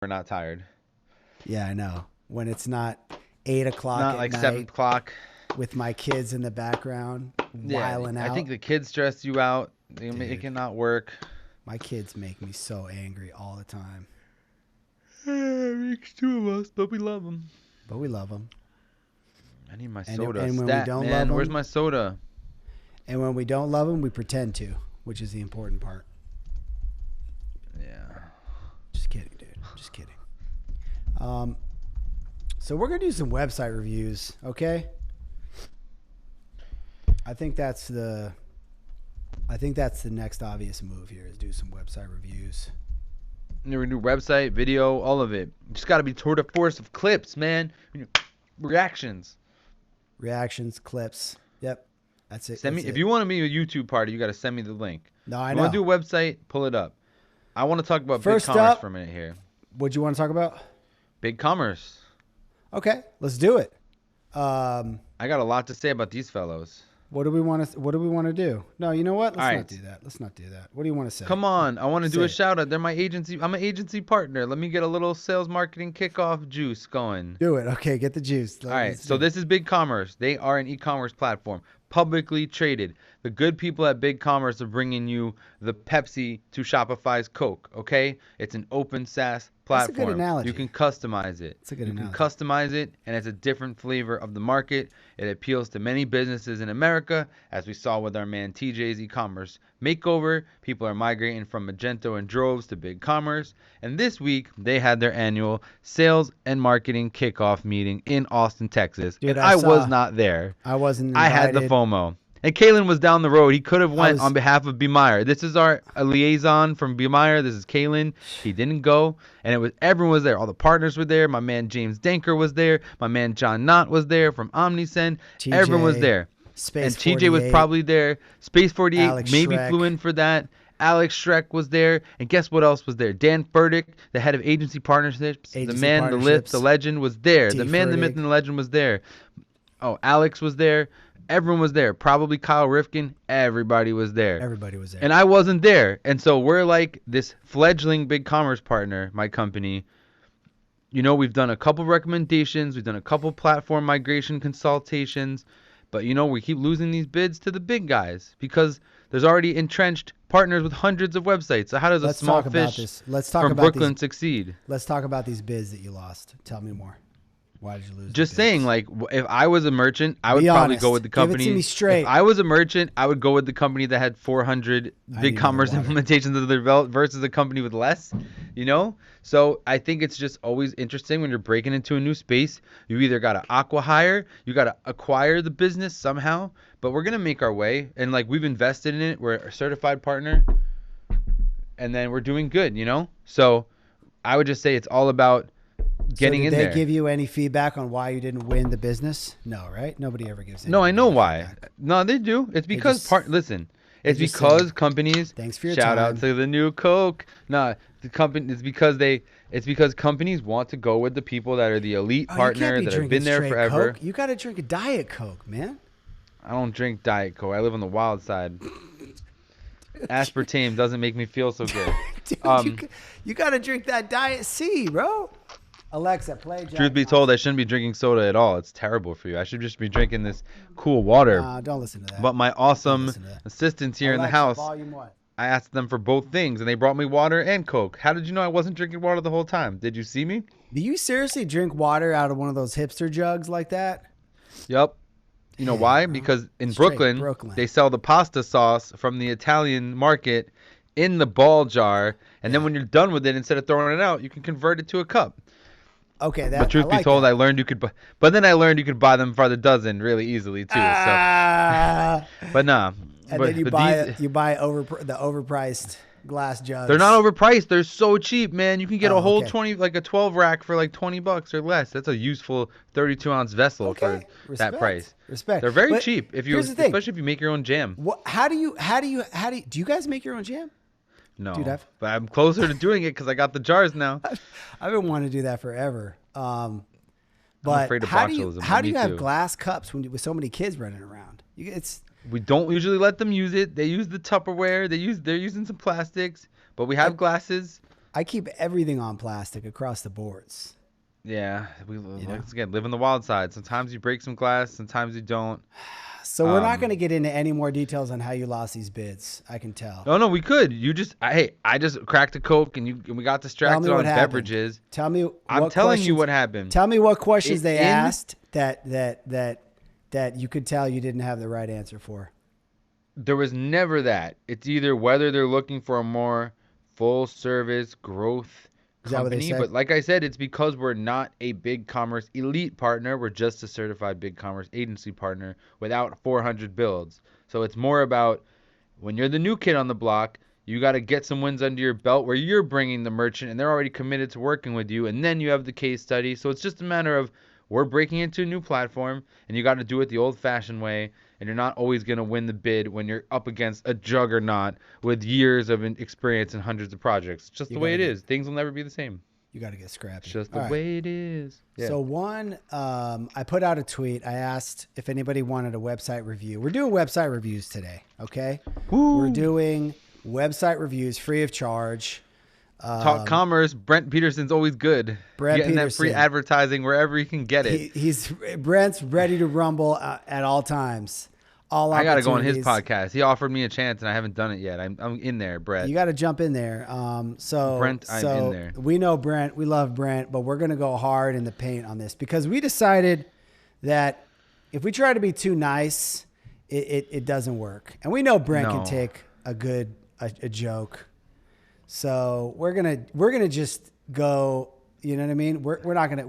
we're not tired. Yeah, I know. When it's not 8 o'clock Not at like night 7 o'clock. with my kids in the background Yeah, wiling I out. think the kids stress you out. They make Dude. it not work. My kids make me so angry all the time. Makes two of us, but we love them. But we love them. I need my And soda. when we Stat, don't man. love Where's 'em- my soda? And when we don't love them, we pretend to, which is the important part. Yeah. Just kidding, dude. Just kidding. So we're going to do some website reviews, okay? I think that's the next obvious move here is do some website reviews. We're gonna do website, video, all of it. Just gotta be toward a force of clips, man. Reactions. Reactions, clips. Yep. That's it. Send me That's if it. you want to be a YouTube party, you gotta send me the link. No, I You know. want to do a website? Pull it up. I want to talk about First BigCommerce up- for a minute here. What'd you want to talk about? BigCommerce. Okay, let's do it. I got a lot to say about these fellows. What do we want to do? No, you know what? Let's All not right. do that. Let's not do that. What do you want to say? Come on, I want to do Say a it. shout out. They're my agency. I'm an agency partner. Let me get a little sales marketing kickoff juice going. Do it. Okay, get the juice. All right, so this is BigCommerce. They are an e-commerce platform, publicly traded. The good people at BigCommerce are bringing you the Pepsi to Shopify's Coke, okay? It's an open SaaS platform. That's a good analogy. You can customize it. It's a good You can analogy. customize it, and it's a different flavor of the market. It appeals to many businesses in America, as we saw with our man TJ's e-commerce makeover. People are migrating from Magento and droves to BigCommerce. And this week, they had their annual sales and marketing kickoff meeting in Austin, Texas. Dude, and I I was saw- not there. I wasn't I invited. had the FOMO. And Kalen was down the road. He could have went was- on behalf of Bemeir. This is our liaison from Bemeir. This is Kalen. He didn't go, and everyone was there. All the partners were there. My man James Danker was there. My man John Knott was there from Omnisend. TJ, Everyone was there. Space And TJ was 48. probably there. Space 48 Alex maybe Schreck. flew in for that. Alex Schreck was there. And guess what else was there? Dan Furtick, the head of agency partnerships. The Agency man, the myth, partnerships. the legend was there. T. The man, the myth, Furtick. and the legend was there. Oh, Alex was there. Everyone was there. Probably Kyle Rifkin. Everybody was there. Everybody was there. And I wasn't there. And so we're like this fledgling BigCommerce partner, my company. You know, we've done a couple recommendations. We've done a couple platform migration consultations. But, you know, we keep losing these bids to the big guys because there's already entrenched partners with hundreds of websites. So how does a Let's small talk about fish this. Let's talk from about Brooklyn these. succeed? Let's talk about these bids that you lost. Tell me more. Why did you lose? Just the saying, bids? like, if I was a merchant, I would Be probably honest. go with the Give it to company. me straight. If I was a merchant, I would go with the company that had 400 I need BigCommerce another water. implementations of the develop versus a company with less, you know? So I think it's just always interesting when you're breaking into a new space. You either got to acqui-hire, you got to acquire the business somehow, but we're going to make our way. And, like, we've invested in it. We're a certified partner, and then we're doing good, you know? So I would just say it's all about getting in Did there. they give you any feedback on why you didn't win the business? No, right? Nobody ever gives. No, I anybody know any why. feedback. No, they do. It's because just- listen. It's just because said, companies "Thanks for your shout time." out to the new Coke. No, the company it's because companies want to go with the people that are the elite Oh, you partner can't be that have drinking been there straight forever. Coke. You got to drink a Diet Coke, man. I don't drink Diet Coke. I live on the wild side. Aspartame doesn't make me feel so good. Dude, you got to drink that Diet C, bro. Alexa, play. Truth be told, I shouldn't be drinking soda at all. It's terrible for you. I should just be drinking this cool water. Don't listen to that. But my awesome listen to that. assistants here in the Alexa, house, Volume what? I asked them for both things, and they brought me water and Coke. How did you know I wasn't drinking water the whole time? Did you see me? Do you seriously drink water out of one of those hipster jugs like that? Yep. You know why? Because in Straight Brooklyn, they sell the pasta sauce from the Italian market in the ball jar, and then when you're done with it, instead of throwing it out, you can convert it to a cup. Okay, that. But truth I be like told, that. I learned you could buy. But then I learned you could buy them for the dozen really easily too. Ah, So, but nah. and but, then you but buy these, the overpriced glass jugs. they're not overpriced. They're so cheap, man. You can get Oh, a whole okay. 12 rack for like $20 or less. That's a useful 32-ounce vessel Okay, for that price. Respect. They're very But cheap if you, here's the thing. especially if you make your own jam. How do you do you guys make your own jam? No, Dude, but I'm closer to doing it because I got the jars now. I've been wanting to do that forever. I'm But afraid of how do you botulism, how but do you me have too. glass cups with so many kids running around? We don't usually let them use it. They use the Tupperware. They're using some plastics, but we have glasses. I keep everything on plastic across the boards. Yeah, once again live on the wild side. Sometimes you break some glass, sometimes you don't. So we're not going to get into any more details on how you lost these bids. I can tell. No, we could. I just cracked a Coke and we got distracted on beverages. Tell me. I'm telling you what happened. Tell me what questions they asked that you could tell you didn't have the right answer for. There was never that. It's either whether they're looking for a more full service growth company, but like I said, it's because we're not a BigCommerce elite partner. We're just a certified BigCommerce agency partner without 400 builds. So it's more about when you're the new kid on the block, you got to get some wins under your belt where you're bringing the merchant and they're already committed to working with you, and then you have the case study. So it's just a matter of we're breaking into a new platform, and you got to do it the old-fashioned way, and you're not always going to win the bid when you're up against a juggernaut with years of experience and hundreds of projects. It's just the way it is. Things will never be the same. You got to get scrappy. It's just the way it is. Yeah. So I put out a tweet. I asked if anybody wanted a website review. We're doing website reviews today, okay? Woo. We're doing website reviews free of charge. Talk commerce. Brent Peterson's always good. Getting that free advertising wherever he can get it. Brent's ready to rumble at all times. I got to go on his podcast. He offered me a chance, and I haven't done it yet. I'm in there, Brent. You got to jump in there. Brent, I'm in there. We know Brent. We love Brent, but we're going to go hard in the paint on this because we decided that if we try to be too nice, it doesn't work. And we know Brent can take a joke. So we're gonna just go. You know what I mean? We're not gonna.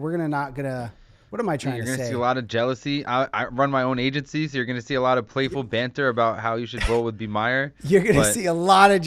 What am I trying to say? You're gonna see a lot of jealousy. I run my own agency, so you're gonna see a lot of playful banter about how you should roll with Bemeir. You're gonna see a lot of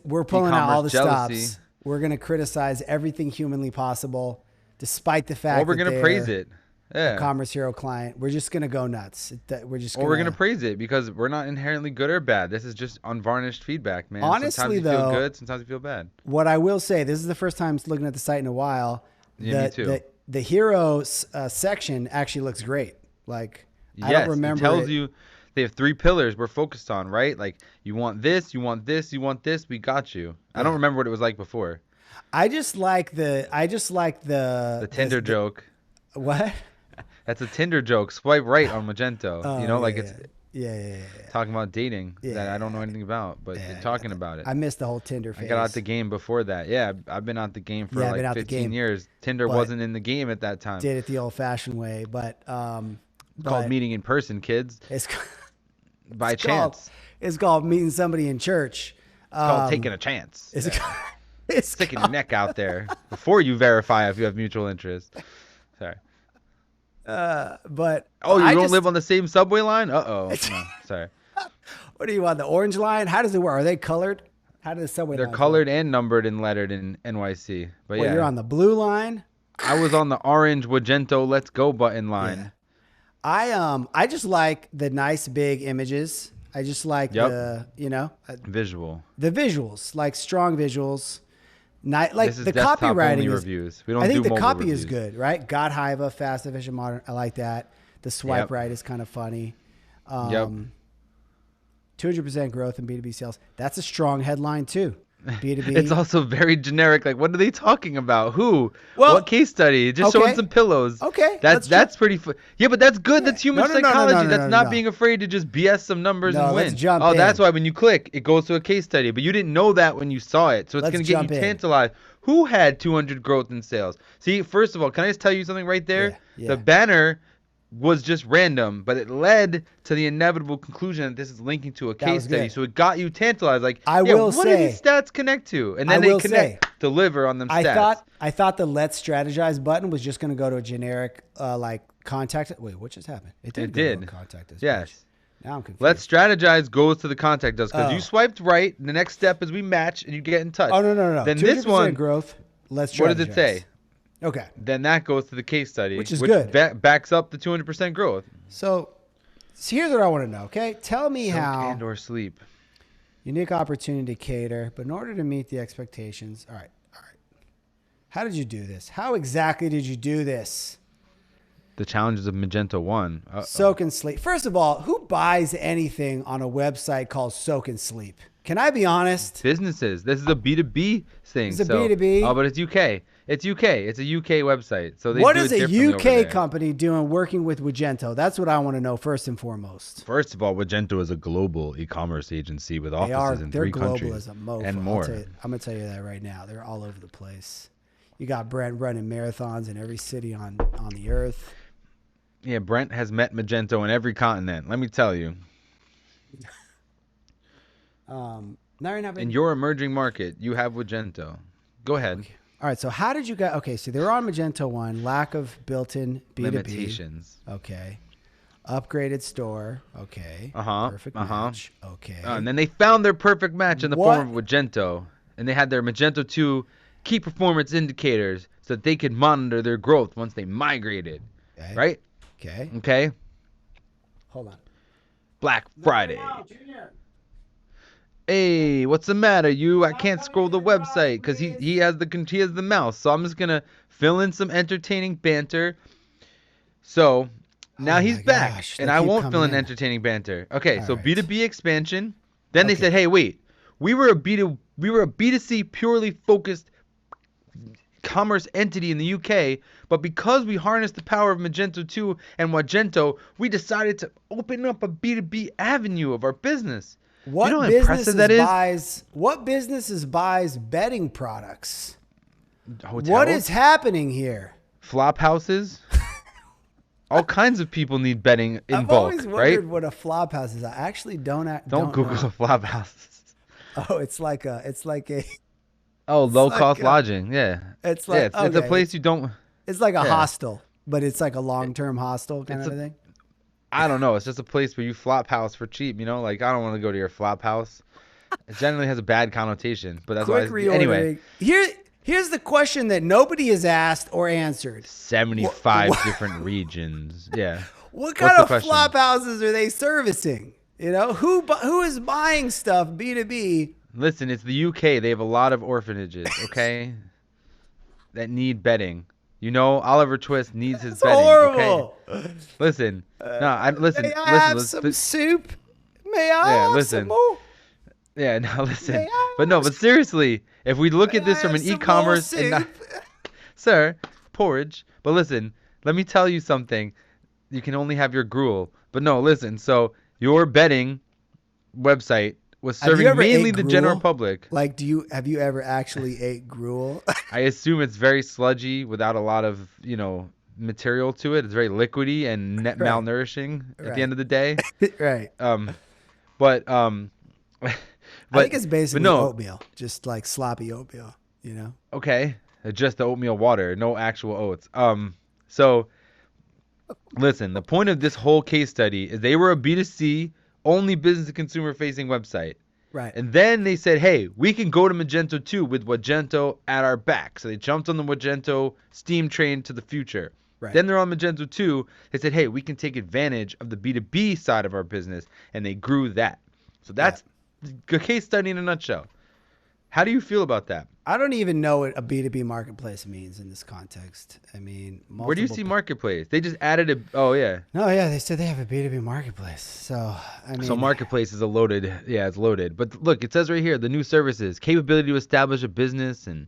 we're pulling out all the stops. We're gonna criticize everything humanly possible, despite the fact. Or we're gonna praise it. Yeah. A Commerce Hero client. We're just gonna go nuts. We're gonna praise it because we're not inherently good or bad. This is just unvarnished feedback, man. Honestly, sometimes you feel good, sometimes you feel bad. What I will say, this is the first time looking at the site in a while. Yeah, me too. The heroes section actually looks great. I don't remember. It tells you they have 3 pillars we're focused on, right? Like you want this, you want this, you want this. We got you. I don't remember what it was like before. I just like the Tinder joke. What? That's a Tinder joke. Swipe right on Wagento. Yeah. Talking about dating that I don't know anything about, but they're talking about it. I missed the whole Tinder phase. I got out the game before that. Yeah, I've been out the game for 15 years. Tinder wasn't in the game at that time. Did it the old-fashioned way, but it's called meeting in person, kids. By chance. It's called meeting somebody in church. It's called taking a chance. It's sticking your neck out there before you verify if you have mutual interest. Sorry. But you don't live on the same subway line? No, sorry. What are you on, the orange line? How does it work? Are they colored? How do the subway lines They're colored and numbered and lettered in NYC. But you're on the blue line? I was on the orange Wagento Let's Go button line. Yeah. I just like the nice big images. I just like the visual. The visuals, like strong visuals. Like this is the copywriting reviews. We don't I think do the copy reviews. is good, right? God Hiva, fast, efficient, modern. I like that. The swipe right is kind of funny. 200% growth in B2B sales. That's a strong headline too. B2B. It's also very generic. Like, what are they talking about? Who? What case study? Just showing some pillows. Okay. That's pretty. Yeah, but that's good. That's human psychology. That's not being afraid to just BS some numbers and win. That's why when you click, it goes to a case study. But you didn't know that when you saw it. So it's going to get you tantalized. Who had 200 growth in sales? See, first of all, can I just tell you something right there? Yeah. The banner was just random, but it led to the inevitable conclusion that this is linking to a case study. So it got you tantalized. Like, what do these stats connect to? And then they deliver on them stats. I thought the Let's Strategize button was just going to go to a generic contact. Wait, what just happened? It did. To a contact us. Yes. Page. Now I'm confused. Let's Strategize goes to the contact us because you swiped right. The next step is we match and you get in touch. Oh, no. Then this one, growth. Let's Strategize. What does it say? Okay. Then that goes to the case study, which is good. Backs up the 200% growth. So here's what I want to know, okay? Tell me how. And or sleep. Unique opportunity to cater, but in order to meet the expectations. All right. How did you do this? How exactly did you do this? the challenges of Magento 1. Soak and Sleep. First of all, who buys anything on a website called Soak and Sleep? Can I be honest? Businesses. This is a B2B thing. It's a B2B. Oh, but it's UK. It's UK. It's a UK website. So they what do is it a differently UK company doing working with Wagento? That's what I want to know first and foremost. First of all, Wagento is a global e-commerce agency with offices in 3 countries global as a mofo. and more. I'm going to tell you that right now. They're all over the place. You got Brent running marathons in every city on the earth. Yeah, Brent has met Magento in every continent. Let me tell you. In your emerging market, you have Wagento. Go ahead. Okay. All right. So how did you get? Okay. So they were on Magento 1. Lack of built-in B2B. Limitations. Okay. Upgraded store. Okay. Perfect match. Okay. And then they found their perfect match in the form of Wagento. And they had their Magento 2 key performance indicators so that they could monitor their growth once they migrated. Okay. Right? Okay. Hold on. Black Friday. Hey, what's the matter, you? I can't scroll the website because he has the mouse. So I'm just gonna fill in some entertaining banter. So now he's back, and I won't fill in entertaining banter. Okay, so B2B expansion. Then they said, hey, wait, we were a B2C purely focused commerce entity in the UK, but because we harnessed the power of Magento 2 and Wagento, we decided to open up a B2B avenue of our business. What What businesses buys betting products? Hotels? What is happening here? Flop houses. All kinds of people need betting in I've bulk, always wondered right? what a flop house is. I actually don't Google know. flop houses. Oh, it's like a low cost lodging. Yeah. It's like it's a place you don't. It's like a hostel, but it's like a long-term hostel kind of thing. I don't know. It's just a place where you flop house for cheap. Like, I don't want to go to your flop house. It generally has a bad connotation, but that's anyway. Here's the question that nobody has asked or answered. 75 different regions. Yeah. What kind of flop houses are they servicing? Who is buying stuff B2B? Listen, it's the UK. They have a lot of orphanages, okay, that need bedding. Oliver Twist needs his bedding. Horrible. Okay? Listen. Listen. May I have some soup? May I have some more? Yeah, no, listen. But seriously, if we look at this from an e-commerce sir, porridge. But listen, let me tell you something. You can only have your gruel. But no, listen. So your bedding website was serving mainly the general public. Like, have you ever actually ate gruel? I assume it's very sludgy without a lot of, material to it. It's very liquidy and malnourishing at the end of the day. Right. But I think it's basically oatmeal, just like sloppy oatmeal, Okay. Just the oatmeal water, no actual oats. So listen, the point of this whole case study is they were a B2C only business to consumer facing website. Right. And then they said, hey, we can go to Magento 2 with Wagento at our back. So they jumped on the Wagento steam train to the future. Right. Then they're on Magento 2. They said, hey, we can take advantage of the B2B side of our business. And they grew that. So that's the case study in a nutshell. How do you feel about that? I don't even know what a B2B marketplace means in this context. I mean, where do you see marketplace? They just added a. Oh yeah. No, yeah, they said they have a B2B marketplace. So so marketplace is loaded. Yeah, it's loaded. But look, it says right here the new services, capability to establish a business and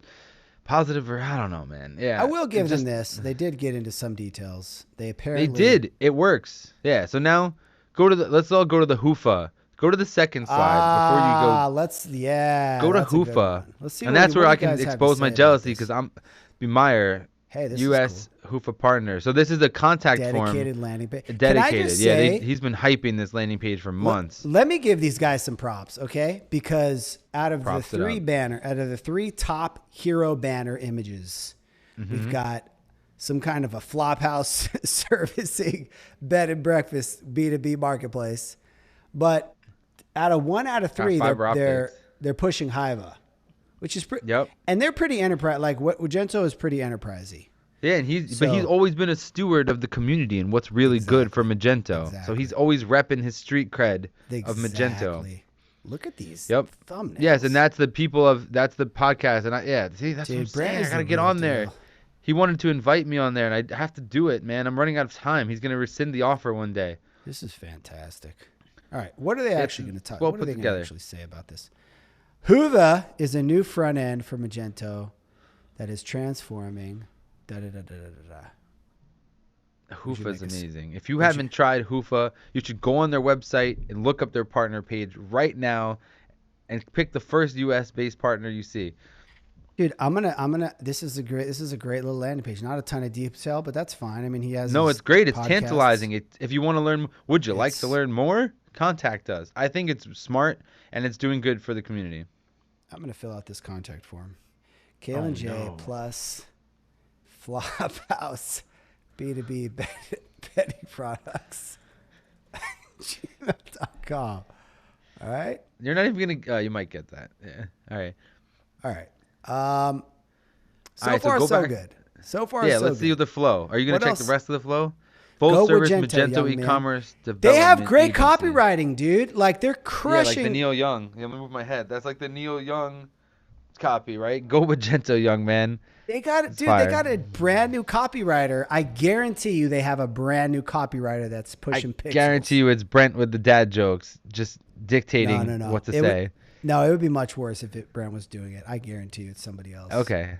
positive I don't know, man. Yeah. I will give them this. They did get into some details. They did. It works. Yeah. So now let's all go to the Hoofa. Go to the second slide before you go. Go to Hoofa. Let's see. And that's where I can expose my jealousy because I'm Bemeir, this U.S. Cool. Hoofa partner. So this is a contact form. Dedicated landing page. Dedicated. He's been hyping this landing page for months. Let me give these guys some props, okay? Because out of the three top hero banner images, we've got some kind of a flop house servicing bed and breakfast B2B marketplace, but out of 1 out of 3, they're pushing Hiva, which is pretty. Yep. And they're pretty enterprise. Like Wagento is pretty enterprisey. Yeah, and he's always been a steward of the community and what's really good for Magento. Exactly. So he's always repping his street cred of Magento. Look at these thumbnails. Yes, and that's the podcast. And that's what I'm saying. I gotta get on there. He wanted to invite me on there, and I have to do it, man. I'm running out of time. He's going to rescind the offer one day. This is fantastic. All right. What are they actually going to talk? Well what are they put going to together. actually say about this? Hoova is a new front end for Magento that is transforming. Hoofa is amazing. If you haven't tried Hoofa, you should go on their website and look up their partner page right now and pick the first US based partner you see. Dude, I'm gonna. This is a great little landing page. Not a ton of detail, but that's fine. I mean, he has. No, it's great. It's podcasts. tantalizing. If you want to learn, would you like to learn more? Contact us. I think it's smart and it's doing good for the community. I'm gonna fill out this contact form. Kalen J plus Flophouse B2B betting products gmail.com. All right. You're not even gonna. You might get that. Yeah. All right. All right. So right, far, so so good. So far, yeah, so let's good. see the flow. Are you going What to check else? the rest of the flow? Full service Magento young e-commerce man. development. They have great agency. copywriting, dude. Like they're Yeah, crushing. like the Neil Young. Yeah, let me move my head. That's like the Neil Young copy, right? Go Magento, young man. They got it, It's dude. fire. They got a brand new copywriter. I guarantee you, they have a brand new copywriter that's pushing pixels. Guarantee you, it's Brent with the dad jokes, just dictating No. what to say. It would be much worse if Brent was doing it. I guarantee you, it's somebody else. Okay.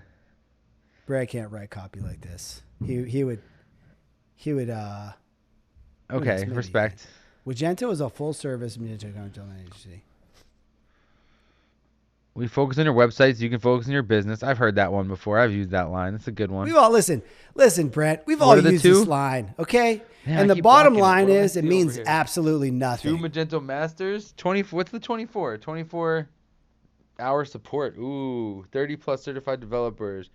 Brent can't write copy like this. He would. Okay. Respect. Wagento is a full service Magento content agency. We focus on your websites. You can focus on your business. I've heard that one before. I've used that line. It's a good one. We've all listen, Brent. We've all What are the used two? this line, okay? Yeah, I and the keep bottom blocking it. line What do I is, it see means over here? absolutely 2 nothing. Magento Masters. 24. What's the 24? 24-hour support. Ooh, 30 plus certified developers.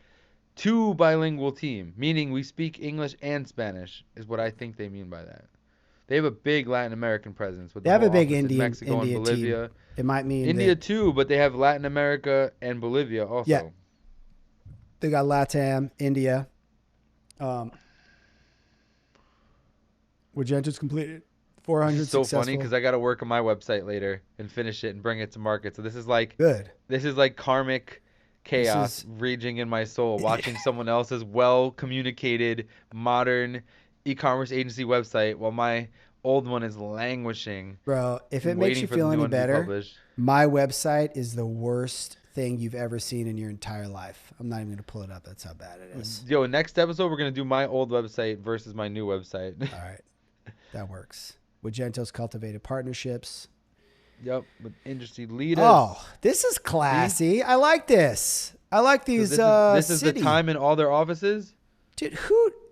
2 bilingual team, meaning we speak English and Spanish, is what I think they mean by that. They have a big Latin American presence. With They have a big India, Indian Mexico, and Bolivia. team. It might mean India that too, but they have Latin America and Bolivia also. Yeah. They got LATAM, India. Wagento's completed. 400 It's so successful. funny because I got to work on my website later and finish it and bring it to market. So this is like Good. This is like karmic chaos raging in my soul, watching someone else's well-communicated, modern e-commerce agency website while my old one is languishing. Bro, if it and makes waiting you for the feel new any one to be better, published. my website is the worst thing you've ever seen in your entire life. I'm not even going to pull it up. That's how bad it is. Yo, next episode we're gonna do my old website versus my new website. All right. That works. Wagento's cultivated partnerships. Yep, with industry leaders. Oh, this is classy. I like this. I like these This is the city. time in all their offices. Dude,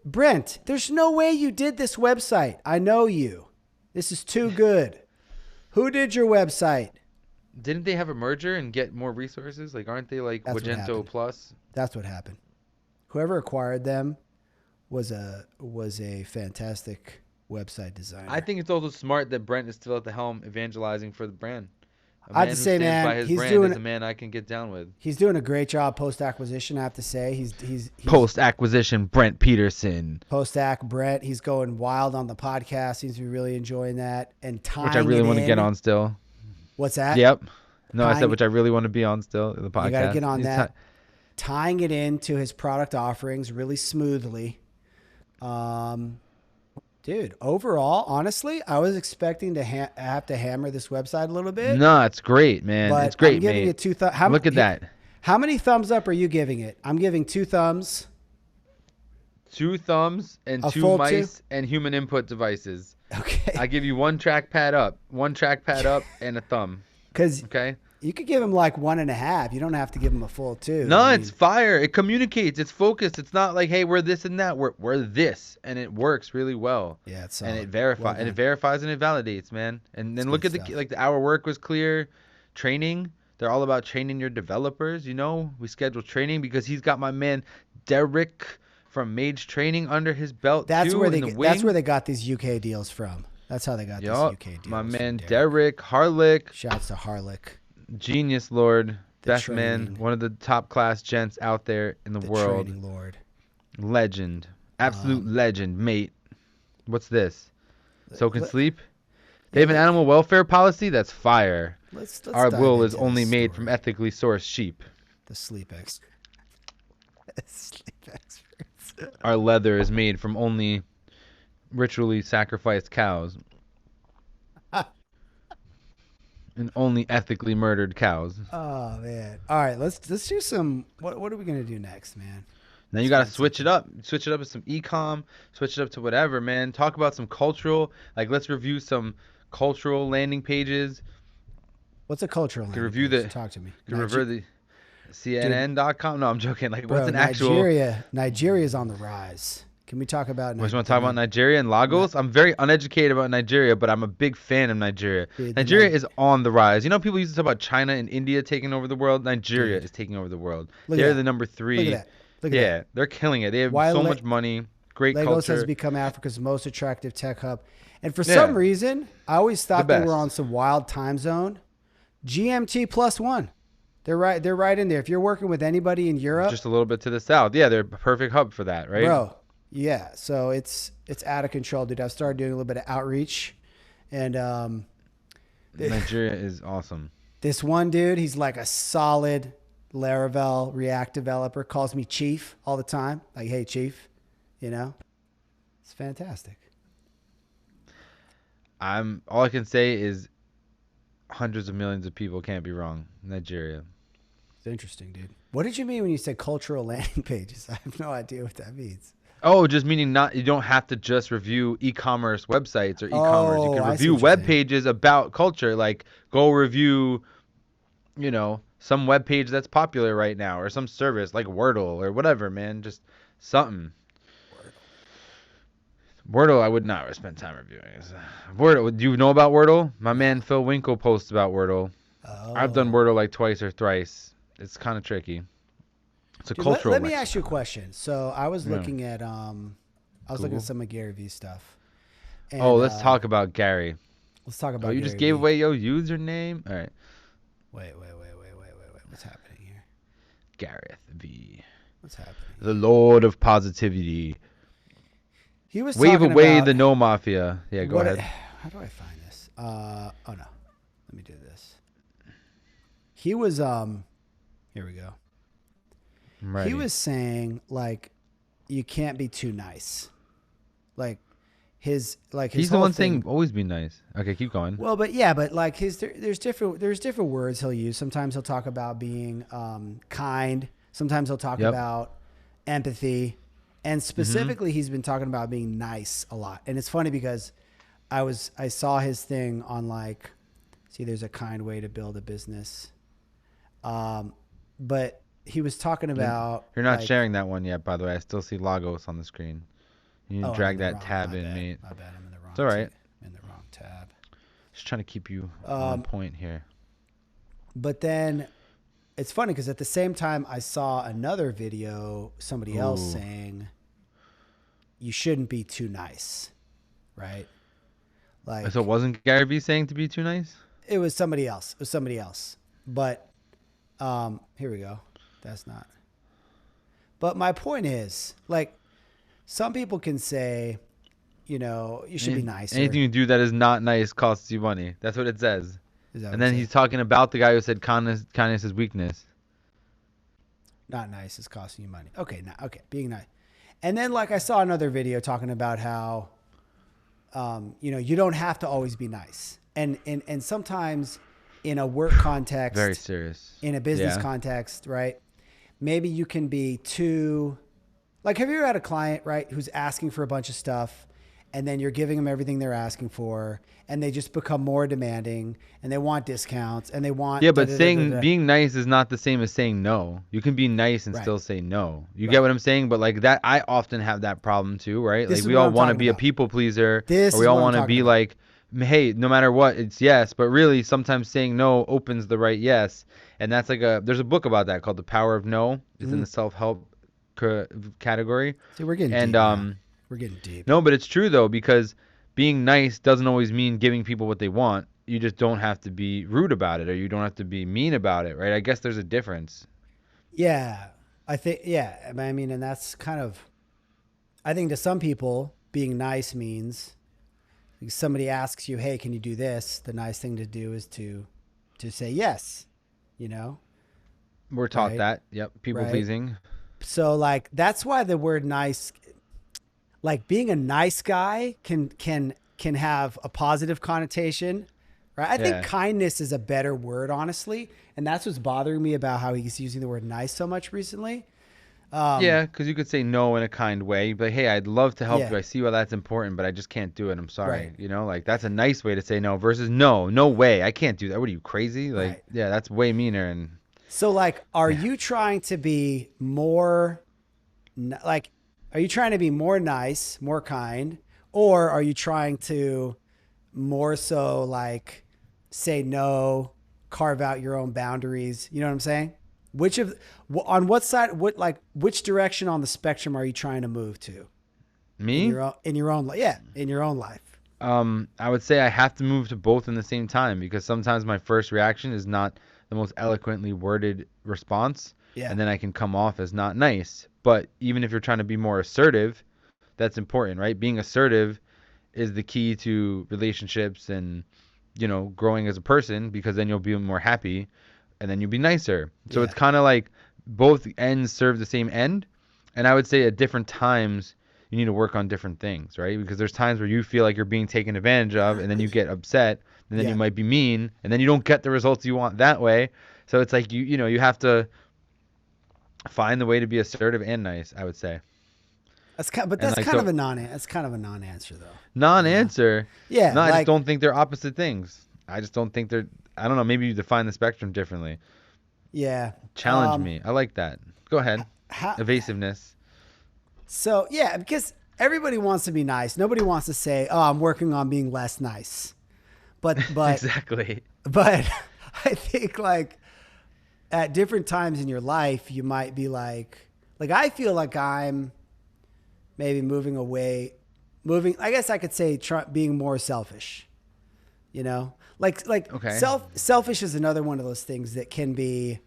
Brent, there's no way you did this website. I know you. This is too good. Who did your website? Didn't they have a merger and get more resources? Like, aren't they like That's what Wagento happened. Plus? That's what happened. Whoever acquired them was a fantastic website designer. I think it's also smart that Brent is still at the helm evangelizing for the brand. I have to say, man, by his he's brand doing is a man I can get down with. He's doing a great job post-acquisition, I have to say. He's Post-acquisition, Brent Peterson. Post-ac Brent. He's going wild on the podcast. Seems to be really enjoying that. And tying Which I really want to in. get on still. What's that? Yep. No, I Tying- said which I really want to be on still in the podcast. You got to get on He's that. Tying it into his product offerings really smoothly. Dude, overall, honestly, I was expecting to have to hammer this website a little bit. No, it's great, man. But It's great, I'm giving mate. it 2 thumbs. Look at that. How many thumbs up are you giving it? I'm giving 2 thumbs. 2 thumbs and A 2 full mice and human input devices. Okay. I give you 1 trackpad up, 1 trackpad up, and a thumb. Because Okay. you could give him like 1.5. You don't have to give him a full 2. No, I it's fire. It communicates. It's focused. It's not like, hey, we're this and that. We're this, and it works really well. Yeah, it's and solid. it verifies Well and it done. verifies and it validates, man. And then It's look at good the stuff. like our work was clear. Training. They're all about training your developers. You know, we schedule training because he's got my man Derek from Mage Training under his belt That's too. where in they the get, wing. that's where they got these UK deals from. That's how they got Yup. these UK deals. My from man Derek. Derek Harlick, Shouts to Harlick. genius lord, The best man, training. one of the top class gents out there in the world. Training lord. Legend. Absolute legend, mate. What's this? Soak and sleep? They have an animal welfare policy? That's fire. Let's Our dive wool is into only this made story. from ethically sourced sheep. The sleep expert. Sleep experts. our leather is made from only ritually sacrificed cows and only ethically murdered cows. Oh man! All right, let's do some. What are we gonna do next, man? Now you Let's gotta find switch it something. up. Switch it up with some e-com. Switch it up to whatever, man. Talk about some cultural. Like, let's review some cultural landing pages. What's a cultural Could landing review page? the. Talk to me. Could review the Dude, CNN.com. No, I'm joking. Like, what's bro, an actual? Nigeria's on the rise. Can we talk about We want to talk about Nigeria and Lagos. I'm very uneducated about Nigeria, but I'm a big fan of Nigeria. dude, Nigeria is on the rise. You know, people used to talk about China and India taking over the world. Nigeria is taking over the world. They're the number Look at 3. that. Look at that. Yeah, they're killing it. They have Why so much money, great Lagos has culture. become Africa's most attractive tech hub. And for some reason, I always thought they were on some wild time zone. GMT +1. They're right in there. If you're working with anybody in Europe, Just a little bit to the south. Yeah, they're a perfect hub for that, right? bro. Yeah, so it's out of control, dude. I've started doing a little bit of outreach, and Nigeria is awesome. this one dude, he's like a solid Laravel React developer. Calls me Chief all the time. Like, hey, Chief, you know, it's fantastic. All I can say is hundreds of millions of people can't be wrong. Nigeria. It's interesting, dude. What did you mean when you said cultural landing pages? I have no idea what that means. Oh, just meaning you don't have to just review e-commerce websites or e-commerce. You can I see review what you're web saying. pages about culture. Like, go review, some web page that's popular right now, or some service like Wordle or whatever, man. Just something. Wordle, I would not spend time reviewing. Wordle, do you know about Wordle? My man Phil Winkle posts about Wordle. I've done Wordle like twice or thrice. It's kind of tricky. It's a Dude, cultural. let me ask you a question. So I was looking at Google. some of Gary stuff. And, let's talk about Gary. Let's talk about. You Gary just gave Vee. away your username. All right, Wait. What's happening here? Gareth V, What's happening? the Lord of Positivity. He was Wave talking away about the no mafia. Yeah, go ahead. How do I find this? Oh no, let me do this. He was Here we go. I'm ready. He was saying like you can't be too nice. His He's the whole one thing, saying always be nice. Okay, keep going. well, but like there's different words he'll use. Sometimes he'll talk about being kind. Sometimes he'll talk about empathy, and specifically he's been talking about being nice a lot. And it's funny because I saw his thing on like, see, there's a kind way to build a business, but he was talking about. You're not like, sharing that one yet, by the way. I still see Lagos on the screen. You need to I'm drag in the that wrong- tab my in, bad, mate. My bad. I'm in the wrong. It's all right. I'm in the wrong tab. Just trying to keep you on point here. But then it's funny because at the same time, I saw another video, somebody else saying you shouldn't be too nice, right? Like, So it wasn't Gary Vee saying to be too nice? it was somebody else. But here we go. That's not. But my point is, like, some people can say, you should be nicer. Anything you do that is not nice costs you money. That's what it says. Is that what And then it he's says? talking about the guy who said kindness is weakness. Not nice is costing you money. Okay, being nice. And then like I saw another video talking about how, you don't have to always be nice. And sometimes in a work context, Very serious. in a business context, right? Maybe you can be too, like, have you ever had a client, right, who's asking for a bunch of stuff and then you're giving them everything they're asking for and they just become more demanding and they want discounts and they want. Yeah, but being nice is not the same as saying no. You can be nice and still say no. You get what I'm saying? But like that, I often have that problem too, right? This Like is we what all I'm want to talking be a about. people pleaser, This or we is all what I'm want to talking be about. like, hey, no matter what, it's yes. But really, sometimes saying no opens the right yes. And that's like there's a book about that called The Power of No. It's in the self-help category. See, we're getting And deep. Man. We're getting deep. no, but it's true though, because being nice doesn't always mean giving people what they want. You just don't have to be rude about it, or you don't have to be mean about it, right? I guess there's a difference. Yeah, I think, I mean, and that's kind of, I think to some people being nice means like somebody asks you, hey, can you do this? The nice thing to do is to say yes, We're taught Right. that. Yep. People Right. pleasing. So like that's why the word nice, like being a nice guy can have a positive connotation, right? I think Yeah. kindness is a better word, honestly, and that's what's bothering me about how he's using the word nice so much recently. Yeah, because you could say no in a kind way. You'd be like, hey, I'd love to help Yeah, you. I see why that's important, but I just can't do it. I'm right, sorry. Like that's a nice way to say no versus no, no way. I can't do that. What are you, crazy? Like, right. yeah, that's way meaner. And So like, are yeah. you trying to be more like, are you trying to be more nice, more kind, or are you trying to more so like say no, carve out your own boundaries? You know what I'm saying? Which of on what side, what like which direction on the spectrum are you trying to move to Me? in your own yeah, in your own life? I would say I have to move to both in the same time because sometimes my first reaction is not the most eloquently worded response, Yeah. and then I can come off as not nice. But even if you're trying to be more assertive, that's important, right? Being assertive is the key to relationships and growing as a person because then you'll be more happy and then you'll be nicer. So Yeah. it's kind of like both ends serve the same end, and I would say at different times you need to work on different things, right? Because there's times where you feel like you're being taken advantage of and then you get upset and then you Yeah. might be mean and then you don't get the results you want that way. So it's like you have to find the way to be assertive and nice, I would say. But And that's like kind of so a non-answer though. You know? non-answer. Yeah. No, I just Like, don't think they're opposite things. I just don't think they're. I don't know. Maybe you define the spectrum differently. yeah. Challenge me. I like that. Go ahead. How, Evasiveness. so yeah, because everybody wants to be nice. Nobody wants to say, "Oh, I'm working on being less nice." But Exactly. but I think like at different times in your life, you might be like I feel like I'm maybe moving. I guess I could say being more selfish. You know, like Okay. selfish is another one of those things that can be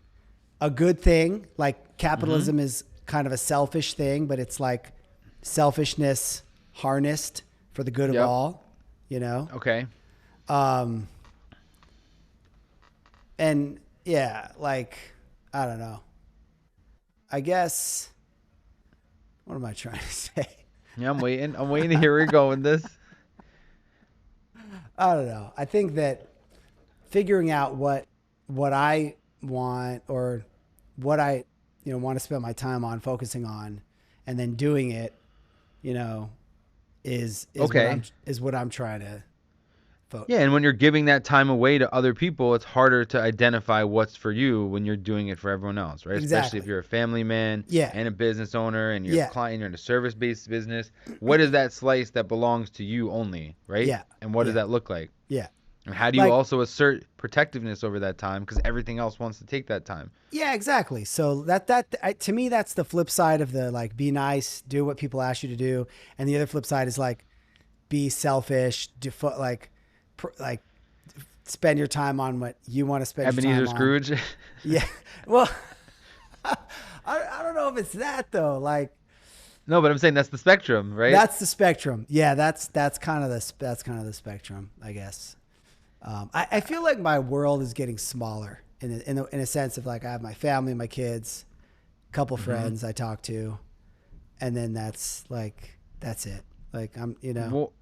a good thing. Like Mhm. capitalism is kind of a selfish thing, but it's like selfishness harnessed for the good of Yep. all, you know? Okay. Um, and yeah, like, I don't know. I guess, what am I trying to say? Yeah, I'm waiting. I'm waiting to hear where you're going with this. I don't know. I think that figuring out what I want or what I want to spend my time on focusing on and then doing it, you know, Okay. is what I'm trying to Yeah, and when you're giving that time away to other people, it's harder to identify what's for you when you're doing it for everyone else, right? Especially if exactly. you're a family man Yeah. and a business owner and you're a Yeah. client, you're in a service-based business. What is that slice that belongs to you only, right? Yeah. And what does Yeah. that look like? Yeah. And how do you Like, also assert protectiveness over that time because everything else wants to take that time? yeah, exactly. So to me, that's the flip side of the like, be nice, do what people ask you to do. And the other flip side is like, be selfish, like spend your time on what you want to spend your Ebenezer time on. Scrooge. Yeah. Well, I don't know if it's that though. Like No, but I'm saying that's the spectrum, right? that's the spectrum. Yeah, that's kind of the spectrum, I guess. I feel like my world is getting smaller in a sense of like I have my family, my kids, a couple Hmm. friends I talk to, and then that's it. Like Well,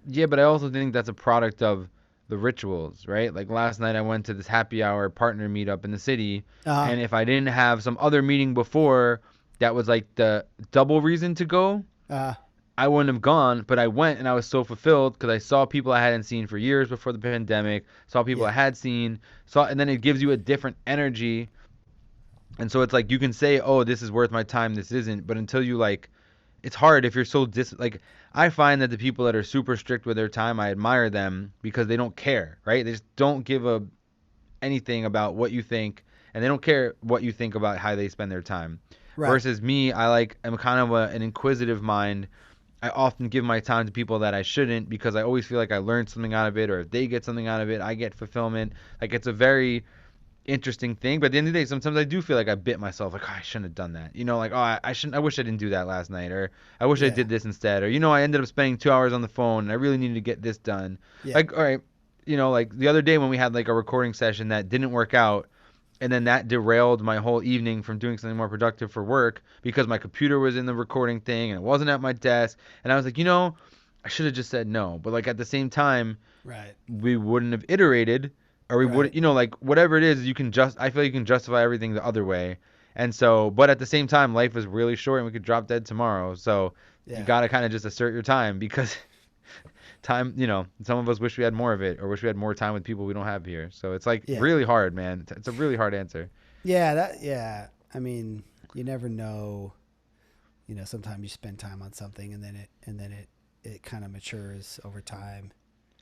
yeah, but I also think that's a product of the rituals, right? Like last night I went to this happy hour partner meetup in the city, uh, and if I didn't have some other meeting before that was like the double reason to go, uh, I wouldn't have gone, but I went and I was so fulfilled because I saw people I hadn't seen for years before the pandemic, saw people I yeah, had seen, and then it gives you a different energy. And so it's like you can say, "Oh, this is worth my time, this isn't," but until you like it's hard if you're so like I find that the people that are super strict with their time, I admire them because they don't care, right? They just don't give a anything about what you think and they don't care what you think about how they spend their time. right, Versus me, I'm kind of an inquisitive mind. I often give my time to people that I shouldn't because I always feel like I learned something out of it or if they get something out of it, I get fulfillment. Like it's a very interesting thing. But at the end of the day, sometimes I do feel like I bit myself. Like, oh, I shouldn't have done that. Like, oh, I shouldn't. I wish I didn't do that last night, or I wish I yeah, did this instead, or I ended up spending 2 hours on the phone, and I really needed to get this done. yeah, Like, all right, like the other day when we had like a recording session that didn't work out, And then that derailed my whole evening from doing something more productive for work because my computer was in the recording thing and it wasn't at my desk. And I was like, I should have just said no. But like at the same time, Right. we wouldn't have iterated, or we Right. would, like whatever it is, I feel like you can justify everything the other way. And so, but at the same time, life is really short and we could drop dead tomorrow. So you Yeah. got to kind of just assert your time because time, some of us wish we had more of it or wish we had more time with people we don't have here. So it's like Yeah. really hard, man. It's a really hard answer. Yeah. I mean, you never know. Sometimes you spend time on something and then it kind of matures over time.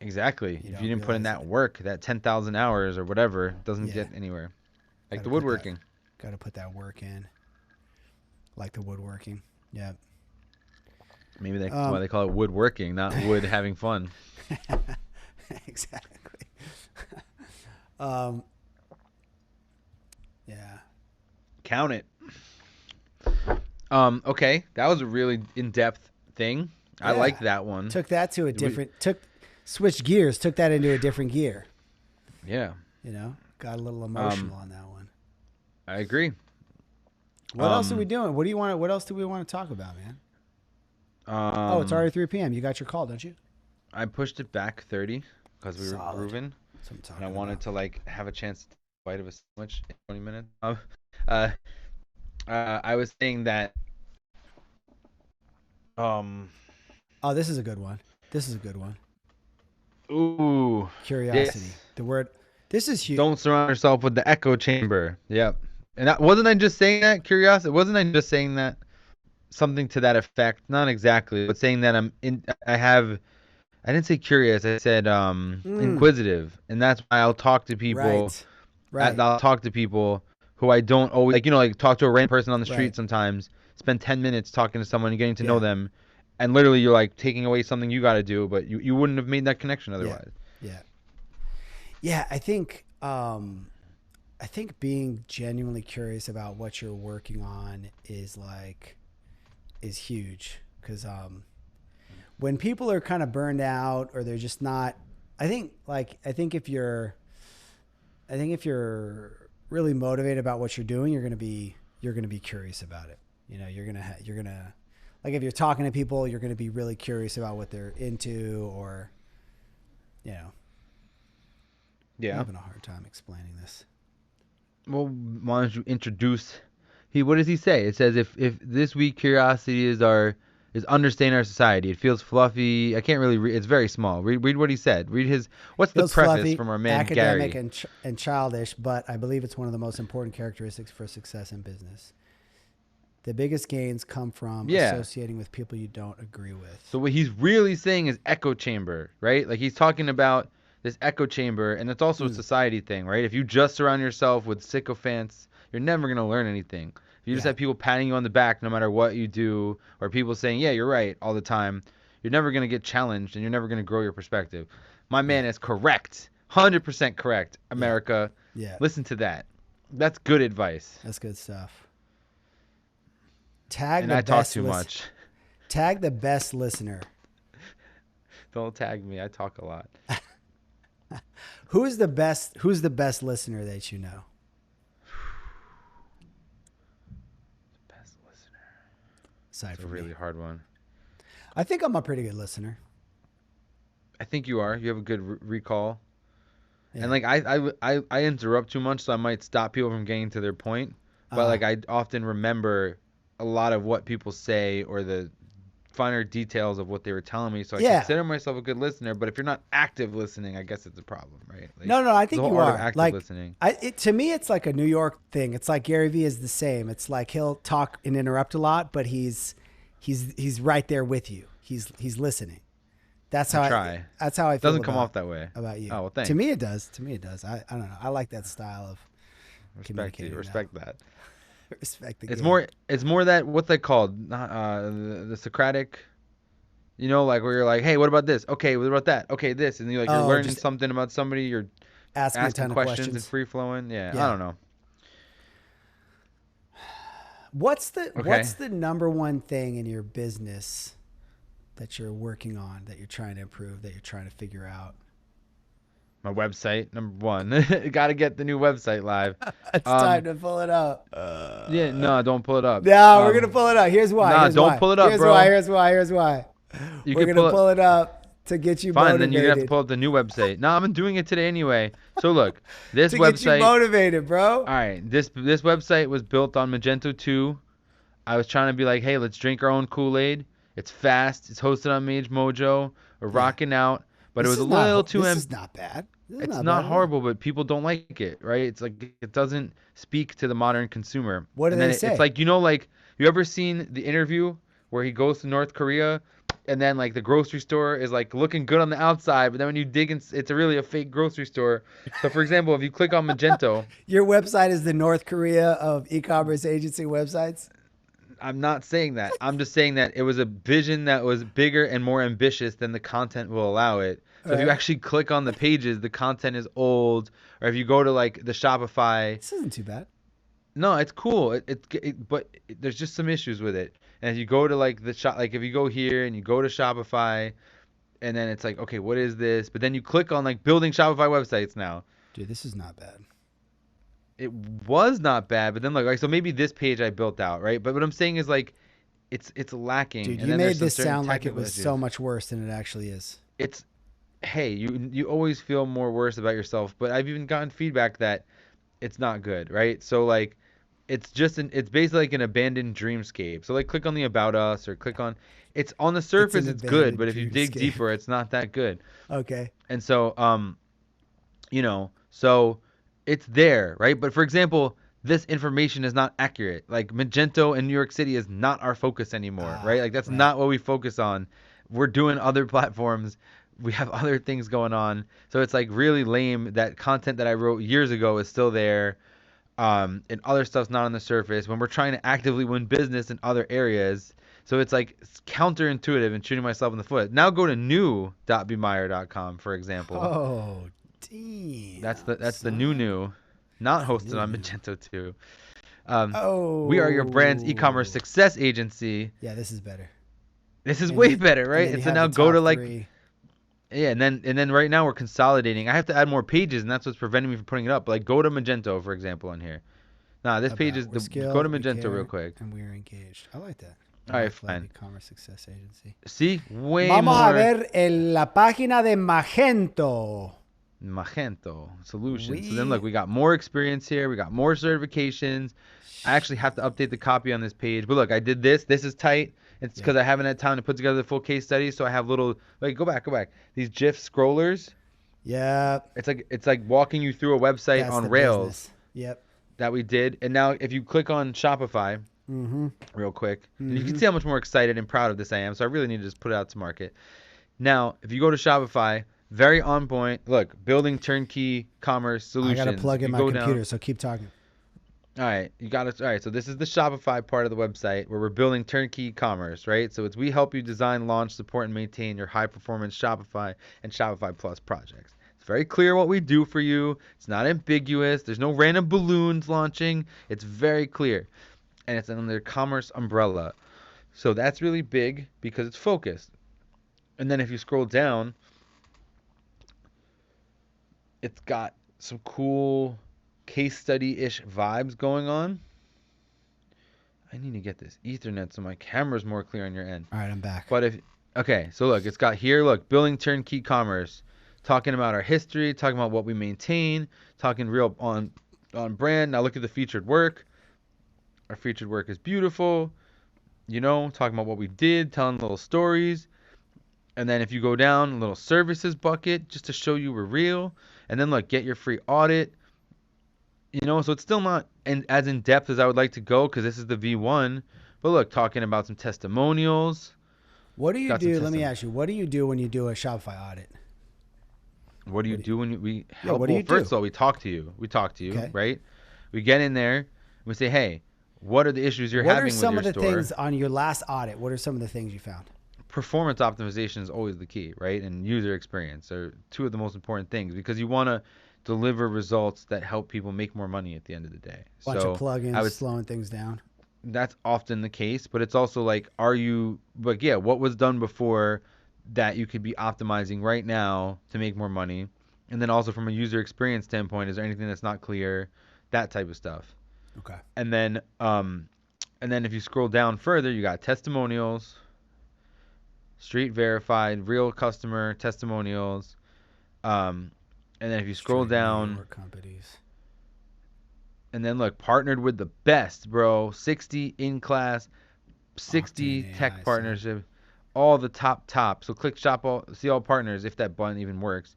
Exactly. You If don't you didn't put in realize that it. work, that 10,000 hours or whatever, it doesn't Yeah. get anywhere. Like Gotta the put that- woodworking. Got to put that work in. Like the woodworking. Yeah. Maybe that's why they call it woodworking, not wood having fun. Exactly. Yeah. Count it. Okay, that was a really in-depth thing. I Yeah. liked that one. Took that to a different, switched gears, took that into a different gear. Yeah, Got a little emotional on that one. I agree. What else are we doing? What else do we want to talk about, man? It's already 3 p.m. You got your call, don't you? I pushed it back 30 because we were Solid. grooving, That's what I'm talking and I wanted about. to like have a chance to bite of a sandwich in 20 minutes. I was saying that. Oh, this is a good one. Ooh. Curiosity. This. The word. This is huge. Don't surround yourself with the echo chamber. Yep. And wasn't I just saying that? Curiosity. Wasn't I just saying that? Something to that effect. Not exactly, but saying that I didn't say curious. I said inquisitive, and that's why I'll talk to people. Right. I'll talk to people who I don't always like talk to a random person on the street Right. sometimes. Spend 10 minutes talking to someone and getting to know them, and literally you're like taking away something you got to do, but you wouldn't have made that connection otherwise. Yeah. I think being genuinely curious about what you're working on is huge, because when people are kind of burned out or they're just not, I think if you're really motivated about what you're doing, you're going to be curious about it. You're going to like, if you're talking to people, you're going to be really curious about what they're into, or I'm having a hard time explaining this. Well, why don't you introduce? What does he say? It says if this week curiosity is understanding our society. It feels fluffy. I can't really read. It's very small. Read what he said. Read his. What's the preface fluffy, from our man academic Gary? and childish, but I believe it's one of the most important characteristics for success in business. The biggest gains come from associating with people you don't agree with. So what he's really saying is echo chamber, right? Like he's talking about this echo chamber, and it's also a society thing, right? If you just surround yourself with sycophants, you're never going to learn anything. If you just have people patting you on the back no matter what you do, or people saying, yeah, you're right all the time, you're never going to get challenged, and you're never going to grow your perspective. My man is correct. 100% correct, America. Yeah. Listen to that. That's good advice. That's good stuff. And I talk too much. Tag the best listener. Don't tag me. I talk a lot. Who's the best listener that you know? Best listener. Aside from a really me. hard one. I think I'm a pretty good listener. I think you are. You have a good recall. Yeah. And like I interrupt too much, so I might stop people from getting to their point. But like I often remember a lot of what people say or the finer details of what they were telling me. So I consider myself a good listener. But if you're not active listening, I guess it's a problem, right? Like, no, I think you are. Active like listening. To me, it's like a New York thing. It's like Gary Vee is the same. It's like he'll talk and interrupt a lot, but he's right there with you. He's listening. That's how I try. That's how I feel. It doesn't come off that way about you. Oh, well, thanks. To me, it does. I don't know. I like that style of communicating. Respect that. Respect the It's game. It's more that what's that called? The Socratic. Like where you're like, hey, what about this? Okay, what about that? Okay, this, and you're learning something about somebody. You're asking a ton of questions and free flowing. Yeah, I don't know. What's the number one thing in your business that you're working on, that you're trying to improve, that you're trying to figure out? My website, number one. Got to get the new website live. It's time to pull it up. Yeah, no, don't pull it up. No, we're gonna pull it up. Here's why. Nah, don't pull it up, bro. Here's why. You We're can gonna pull it up to get you Fine, motivated. then you're gonna have to pull up the new website. No, I'm doing it today anyway. So look, this to website. get you motivated, bro. All right, this website was built on Magento 2. I was trying to be like, hey, let's drink our own Kool-Aid. It's fast. It's hosted on Mage Mojo. We're rocking out. But it was a little too. This is not bad. It's not horrible, but people don't like it, right? It's like it doesn't speak to the modern consumer. What do they say? It's like, like you ever seen the interview where he goes to North Korea, and then like the grocery store is like looking good on the outside, but then when you dig in, it's really a fake grocery store. So for example, if you click on Magento, your website is the North Korea of e-commerce agency websites. I'm not saying that. I'm just saying that it was a vision that was bigger and more ambitious than the content will allow it. So if you actually click on the pages, the content is old. Or if you go to like the Shopify, this isn't too bad. No, it's cool. But there's just some issues with it. And if you go to like the shop, like if you go here and you go to Shopify, and then it's like, okay, what is this? But then you click on like building Shopify websites now. Dude, this is not bad. It was not bad, but then like so maybe this page I built out, right? But what I'm saying is like, it's lacking. Dude, and you made this sound like it was so much worse than it actually is. Hey, you always feel more worse about yourself, but I've even gotten feedback that it's not good, right? So like, it's basically like an abandoned dreamscape. So like, click on the About Us or click on. It's on the surface, it's good, but if you dig deeper, it's not that good. Okay. And so so it's there, right? But for example, this information is not accurate. Like Magento in New York City is not our focus anymore, right? Like that's not what we focus on. We're doing other platforms. We have other things going on. So it's like really lame that content that I wrote years ago is still there. And other stuff's not on the surface when we're trying to actively win business in other areas. So it's like it's counterintuitive and shooting myself in the foot. Now go to new.bemeir.com, for example. Oh, damn. That's the new, not hosted on Magento 2. We are your brand's e-commerce success agency. Yeah, this is better. This is way better, right? And so now go to like 3. Yeah, and then right now we're consolidating. I have to add more pages, and that's what's preventing me from putting it up. But like go to Magento, for example, on here. Nah, this page is go to Magento real quick. And we're engaged. I like that. All right, fine. E-commerce success agency. See, way Vamos more. A ver la página de Magento. Magento Solutions. So then look, we got more experience here. We got more certifications. I actually have to update the copy on this page. But look, I did this. This is tight. It's because I haven't had time to put together the full case study. So I have little, like, go back. These GIF scrollers. Yeah. It's like walking you through a website on Rails. Business. Yep. That we did. And now if you click on Shopify real quick, and you can see how much more excited and proud of this I am. So I really need to just put it out to market. Now, if you go to Shopify, very on point. Look, building turnkey commerce solutions. I got to plug in my computer, so keep talking. All right, you got it. All right, so this is the Shopify part of the website where we're building turnkey commerce, right? So we help you design, launch, support, and maintain your high-performance Shopify and Shopify Plus projects. It's very clear what we do for you. It's not ambiguous. There's no random balloons launching. It's very clear, and it's under commerce umbrella. So that's really big because it's focused. And then if you scroll down, it's got some cool case study-ish vibes going on. I need to get this Ethernet so my camera's more clear on your end. All right, I'm back. But okay, so look, it's got here, look, building turnkey commerce, talking about our history, talking about what we maintain, talking real on brand. Now look at the featured work. Our featured work is beautiful. Talking about what we did, telling little stories. And then if you go down, a little services bucket just to show you we're real. And then look, get your free audit. So it's still not as in depth as I would like to go because this is the V1. But look, talking about some testimonials. What do you do? Let me ask you. What do you do when you do a Shopify audit? What do you do when we help? Yeah, what do you first do? of all, we talk to you. Okay. Right? We get in there. And we say, hey, what are the issues you're having with your store? What are some of the things on your last audit? What are some of the things you found? Performance optimization is always the key, right? And user experience are two of the most important things because you want to deliver results that help people make more money at the end of the day. Bunch of plugins slowing things down. That's often the case, but it's also like, what was done before that you could be optimizing right now to make more money? And then also from a user experience standpoint, is there anything that's not clear? That type of stuff. Okay. And then if you scroll down further, you got testimonials, street verified, real customer testimonials. And then if you scroll down, companies. and then look, partnered with the best, bro. 60 in class, 60 Octane tech AI, partnership, all the top. So click shop all, see all partners if that button even works.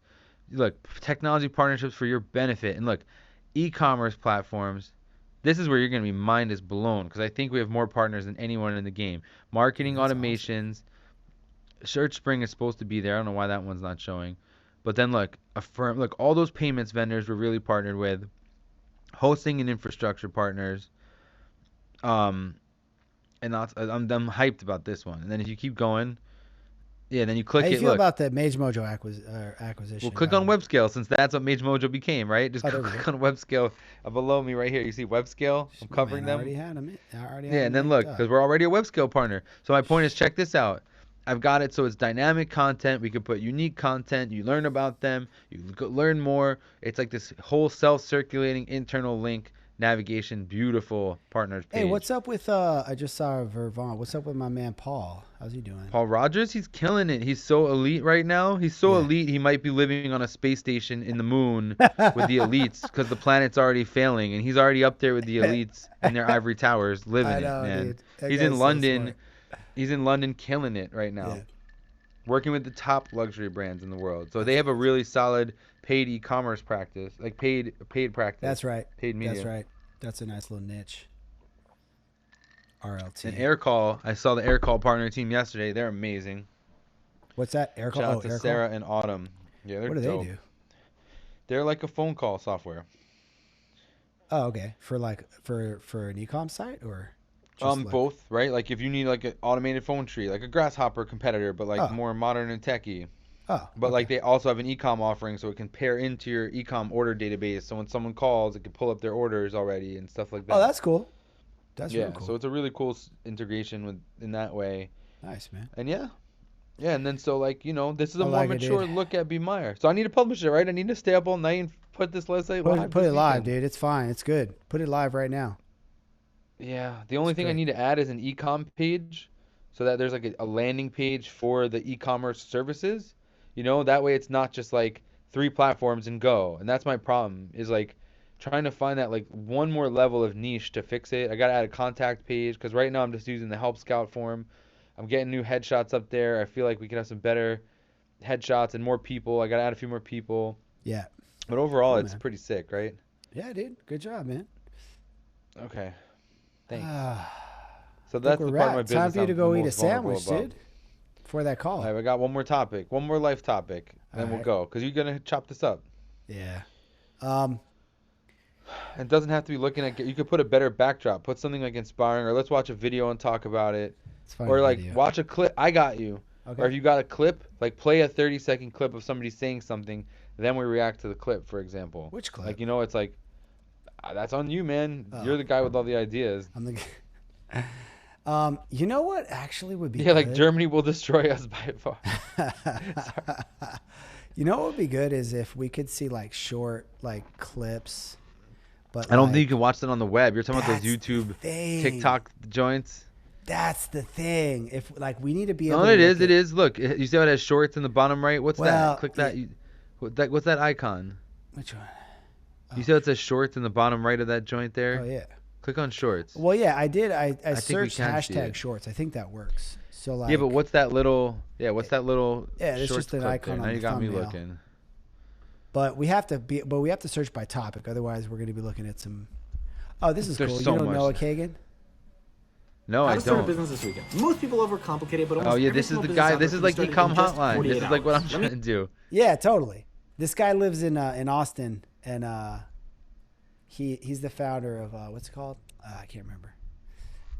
Look, technology partnerships for your benefit. And look, e-commerce platforms. This is where you're going to be mind is blown because I think we have more partners than anyone in the game. Marketing automations. Awesome. Search Spring is supposed to be there. I don't know why that one's not showing. But then look, look, all those payments vendors we're really partnered with. Hosting and infrastructure partners. And I'm hyped about this one. And then if you keep going, yeah, then you click it. How do you feel about the Mage Mojo acquisition? Well, click on WebScale since that's what Mage Mojo became, right? Just click on WebScale below me right here. You see WebScale? I'm covering them. I already had them. Yeah, and then look, because we're already a WebScale partner. So my point is, check this out. I've got it so it's dynamic content. We could put unique content. You learn about them. You learn more. It's like this whole self-circulating internal link navigation, beautiful partners page. Hey, what's up with I just saw Vervon. What's up with my man Paul? How's he doing? Paul Rogers, he's killing it. He's so elite right now. He's so elite he might be living on a space station in the moon with the elites because the planet's already failing and he's already up there with the elites in their ivory towers living it, man. He's in London. He's in London killing it right now. Yeah. Working with the top luxury brands in the world. So they have a really solid paid e-commerce practice, like paid practice. That's right. Paid media. That's right. That's a nice little niche. RLT. And Aircall, I saw the Aircall partner team yesterday. They're amazing. What's that? Aircall. Shout out to Sarah and Autumn. Yeah, they're dope. What do they do? They're like a phone call software. Oh, okay. For an e-com site or? Both, right? Like if you need like an automated phone tree, like a Grasshopper competitor, but like more modern and techy. Oh. But like they also have an e-com offering, so it can pair into your e-com order database. So when someone calls, it can pull up their orders already and stuff like that. Oh, that's cool. That's really cool. So it's a really cool integration in that way. Nice, man. And yeah, and then so like this is a more mature look at Bemeir. So I need to publish it, right? I need to stay up all night and put this website live. Put it live, dude. It's fine. It's good. Put it live right now. Yeah, the only thing I need to add is an e-com page, so that there's like a landing page for the e-commerce services. That way it's not just like 3 platforms and go. And that's my problem is like trying to find that like one more level of niche to fix it. I got to add a contact page because right now I'm just using the Help Scout form. I'm getting new headshots up there. I feel like we could have some better headshots and more people. I got to add a few more people. Yeah. But overall, it's pretty sick, right? Yeah, dude. Good job, man. Okay. Thanks. So that's the part of my business. Time for you to go eat a sandwich, dude. Before that call. All right, I got one more topic, one more life topic, and then we'll go. Because you're going to chop this up. Yeah. It doesn't have to be looking at, you could put a better backdrop. Put something like inspiring, or let's watch a video and talk about it. Or like watch a clip. I got you. Okay. Or if you got a clip, like play a 30-second clip of somebody saying something, then we react to the clip, for example. Which clip? Like, it's like, that's on you, man. You're the guy with all the ideas. I'm the you know what actually would be good? Like Germany will destroy us by far. You know what would be good is if we could see like short like clips. But I don't think you can watch that on the web. You're talking about those YouTube, TikTok joints. That's the thing. If like we need to be able to it is. Look, you see how it has shorts in the bottom right? What's that? Click that. What's that icon? Which one? You see how it says shorts in the bottom right of that joint there? Oh, yeah. Click on shorts. Well, yeah, I did. I searched hashtag shorts. I think that works. So like. Yeah, but what's that little? Yeah, what's that little? Yeah, it's just an icon. Now you got me looking. But we have to search by topic. Otherwise, we're going to be looking at some. Oh, this is cool. So you don't know Kagan? No, I don't. How to start a business this weekend. Most people overcomplicate it, but almost this is the guy. This is like e-com hotline. This is like what I'm trying to do. Yeah, totally. This guy lives in Austin, and he's the founder of what's it called? I can't remember.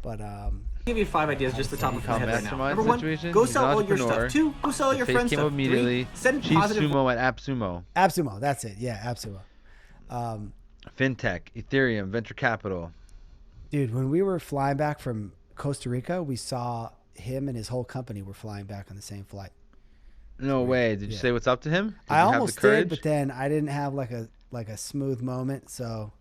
But I'll give you 5 ideas just the top of my head right now. Number 1, go sell all your stuff. 2, go sell all your friends' stuff. Immediately. 3, send Chief positive. Sumo at AppSumo. AppSumo, that's it. Yeah, AppSumo. FinTech, Ethereum, venture capital. Dude, when we were flying back from Costa Rica, we saw him and his whole company were flying back on the same flight. No way. Did you say what's up to him? I almost did, but then I didn't have like a smooth moment, so.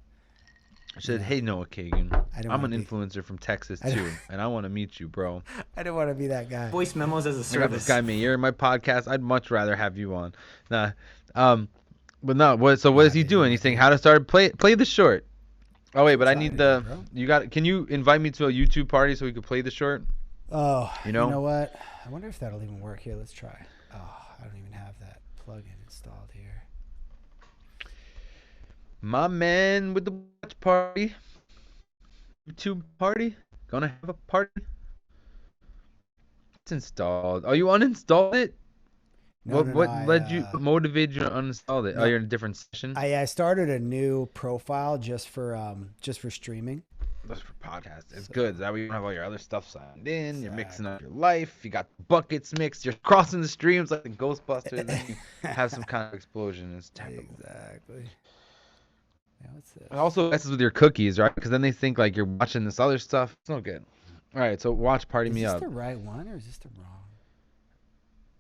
I said, hey, Noah Kagan, I'm an influencer from Texas, too, and I want to meet you, bro. I didn't want to be that guy. Voice memos as a service. I got this guy, Maier, in my podcast. I'd much rather have you on. Nah. But no, what is he doing? He's saying how to start play the short. Oh, wait, but I need can you invite me to a YouTube party so we could play the short? Oh, you know what? I wonder if that'll even work here. Let's try. Oh, I don't even have that plugin installed here. My man with the watch party. YouTube party? Gonna have a party? It's installed. Oh, you uninstalled it? What motivated you to uninstall it? No, you're in a different session? I started a new profile just for streaming. That's for podcasts. It's good. That way you don't have all your other stuff signed in. Exactly. You're mixing up your life. You got buckets mixed. You're crossing the streams like the Ghostbusters. And then you have some kind of explosion. It's terrible. Exactly. Yeah, what's this? It also messes with your cookies, right? Because then they think like you're watching this other stuff. It's no good. All right, so watch Party Me Up. Is this the right one or is this the wrong?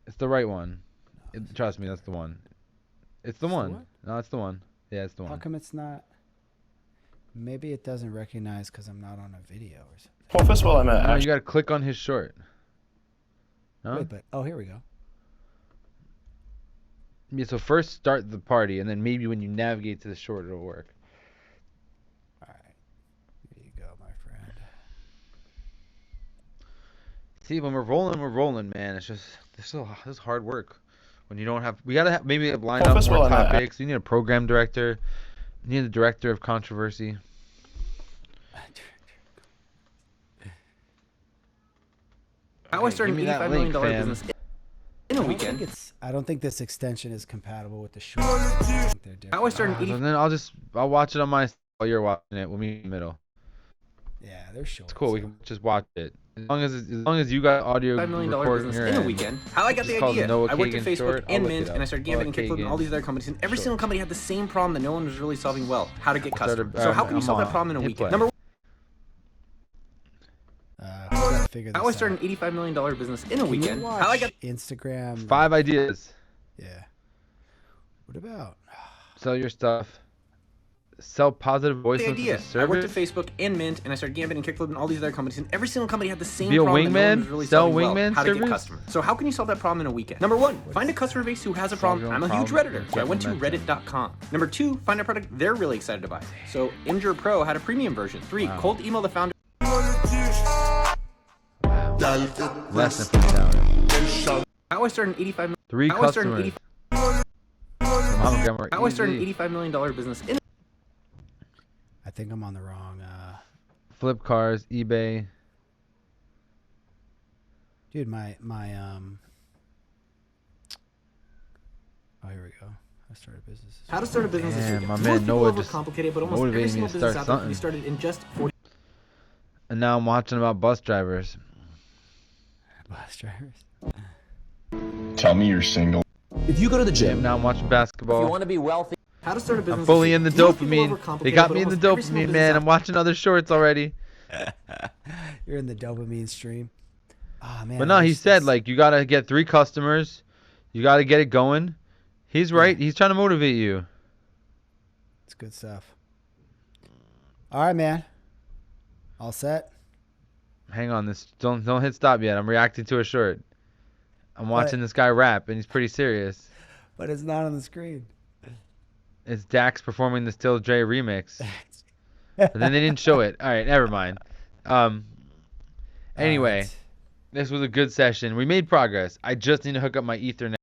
It's the right one. Trust me, that's the one. It's the one. No, it's the one. Yeah, it's the one. How come it's not? Maybe it doesn't recognize because I'm not on a video or something. Well, first of all, you got to click on his short. No? Wait, here we go. Yeah, so first start the party, and then maybe when you navigate to the short, it'll work. All right. Here you go, my friend. See, when we're rolling, man. It's just this is hard work. When you don't have, we gotta maybe line up more topics. You need a program director. You need a director of controversy. How I started an $85 million business in a weekend. I don't think this extension is compatible with the short. How I started and then I'll watch it on my while you're watching it. We'll meet in the middle. Yeah, they're short. It's cool. We can just watch it. As long as you got audio $5 million business in a weekend. How I got the idea. I worked at Facebook and Mint, and I started Gambit and Kickflip and all these other companies, and every single company had the same problem that no one was really solving well: how to get customers. So how can you solve that problem in a weekend? Number one. How I started an $85 million business in a weekend. How I got Instagram. 5 ideas. Yeah. What about? Sell your stuff. Sell positive voice the idea. service. I worked at Facebook and Mint, and I started Gambit and Kickflip and all these other companies, and every single company had the same Be a problem. Wingman? No one was really Sell solving Wingman well: how to service? get customers. So how can you solve that problem in a weekend? Number one, find a customer base who has a problem. I'm a huge Redditor, so I went to reddit.com. Number two, find a product they're really excited to buy. So Imgur Pro had a premium version. 3, cold email the founder. Less than $50. How I started an $85 million. 3 customers. How I started an $85 million business in. I think I'm on the wrong. Flip cars, eBay. Dude, my Oh, here we go. I started a business. How to start a business this weekend. My man Noah just complicated, but almost every single business out there can be started in just 40. And now I'm watching about bus drivers. Bus drivers. Tell me you're single. If you go to the gym, now I'm watching basketball. if you want to be wealthy, How to start a business. I'm fully in the dopamine. They got me in the dopamine, man. I'm watching other shorts already. You're in the dopamine stream. Oh, man. But no, he said, like, you got to get 3 customers. You got to get it going. He's right. He's trying to motivate you. It's good stuff. All right, man. All set? Hang on. Don't hit stop yet. I'm reacting to a short. I'm watching this guy rap, and he's pretty serious. But it's not on the screen. It's Dax performing the Still Dre remix. But then they didn't show it. All right, never mind. Anyway, this was a good session. We made progress. I just need to hook up my Ethernet.